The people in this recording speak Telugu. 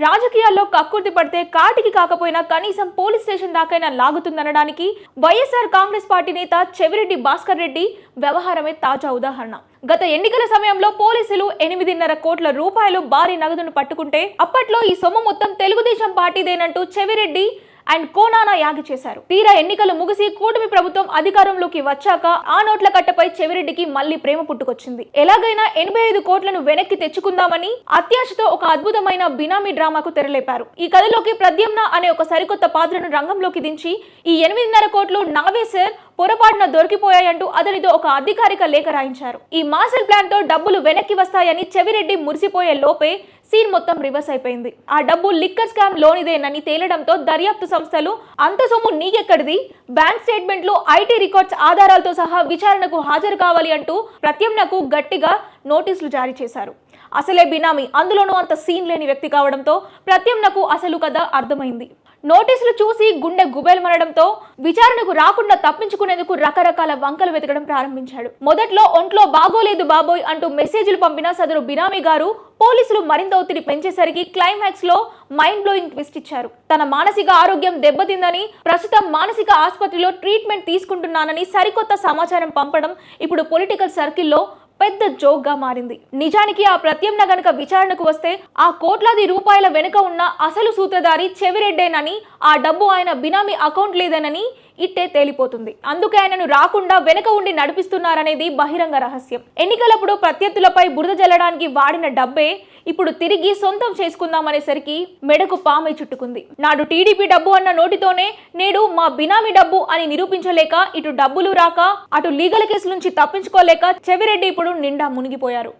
రాజకీయాల్లో కక్కుర్తి పడితే కాటికి కాకపోయినా కనీసం పోలీస్ స్టేషన్ దాకైనా లాగుతుందనడానికి వైఎస్ఆర్ కాంగ్రెస్ పార్టీ నేత చెవిరెడ్డి భాస్కర్ రెడ్డి వ్యవహారమే తాజా ఉదాహరణ. గత ఎన్నికల సమయంలో పోలీసులు 8.5 కోట్ల రూపాయలు భారీ నగదును పట్టుకుంటే అప్పట్లో ఈ సొమ్ము మొత్తం తెలుగుదేశం పార్టీదేనంటూ చెవిరెడ్డి అండ్ కోనానా యాగి చేశారు. తీరా ఎన్నికలు ముగిసి కూటమి ప్రభుత్వం అధికారంలోకి వచ్చాక ఆ నోట్ల కట్టపై చెవిరెడ్డికి మళ్లీ ప్రేమ పుట్టుకొచ్చింది. ఎలాగైనా 85 కోట్లను వెనక్కి తెచ్చుకుందామని అత్యాశతో ఒక అద్భుతమైన బినామీ డ్రామాకు తెరలేపారు. ఈ కథలోకి ప్రద్యుమ్న అనే ఒక సరికొత్త పాత్రను రంగంలోకి దించి ఈ 8.5 కోట్లు నావే సార్ పొరపాటున దొరికిపోయాయంటూ అతనితో ఒక అధికారిక లేఖ రాయించారు. ఈ మాస్టర్ ప్లాన్ తో డబ్బులు వెనక్కి వస్తాయని చెవిరెడ్డి మురిసిపోయే లోపే సీన్ మొత్తం రివర్స్ అయిపోయింది. ఆ డబ్బు లిక్కర్ స్కామ్ లోనిదేనని తేలడంతో దర్యాప్తు సంస్థలు అంత సొమ్ము నీకెక్కడిది, బ్యాంక్ స్టేట్మెంట్లు, ఐటీ రికార్డ్స్ ఆధారాలతో సహా విచారణకు హాజరు కావాలి అంటూ ప్రత్యుమ్నకు గట్టిగా నోటీసులు జారీ చేశారు. అసలే బినామీ, అందులోనూ అంత సీన్ లేని వ్యక్తి కావడంతో ప్రత్యుమ్నకు అసలు కథ అర్థమైంది. నోటీసులు చూసి గుండె గుబేల్మనడంతో విచారణకు రాకుండా తప్పించుకునేందుకు రకరకాల వంకలు వెతకడం ప్రారంభించాడు. మొదట్లో ఒంట్లో బాగోలేదు బాబోయ్ అంటూ మెసేజ్లు పంపిన సదరు బినామీ గారు పోలీసులు మరింత ఒత్తిడి పెంచేసరికి క్లైమాక్స్ లో మైండ్ బ్లోయింగ్ ట్విస్ట్ ఇచ్చారు. తన మానసిక ఆరోగ్యం దెబ్బతిందని, ప్రస్తుతం మానసిక ఆసుపత్రిలో ట్రీట్మెంట్ తీసుకుంటున్నానని సరికొత్త సమాచారం పంపడం ఇప్పుడు పొలిటికల్ సర్కిల్లో పెద్ద జోక్ గా మారింది. నిజానికి ఆ ప్రత్యుమ్న గనక విచారణకు వస్తే ఆ కోట్లాది రూపాయల వెనుక ఉన్న అసలు సూత్రధారి చెవిరెడ్డేనని, ఆ డబ్బు ఆయన బినామీ అకౌంట్ లేదనని ఇట్టే తేలిపోతుంది. అందుకే ఆయనను రాకుండా వెనక ఉండి నడిపిస్తున్నారనేది బహిరంగ రహస్యం. ఎన్నికలప్పుడు ప్రత్యర్థులపై బురద జల్లడానికి వాడిన డబ్బే ఇప్పుడు తిరిగి సొంతం చేసుకుందామనేసరికి మెడకు పామై చుట్టుకుంది. నాడు టీడీపీ డబ్బు అన్న నోటితోనే నేడు మా బినామీ డబ్బు అని నిరూపించలేక, ఇటు డబ్బులు రాక అటు లీగల్ కేసుల నుంచి తప్పించుకోలేక చెవిరెడ్డి ఇప్పుడు నిండా మునిగిపోయారు.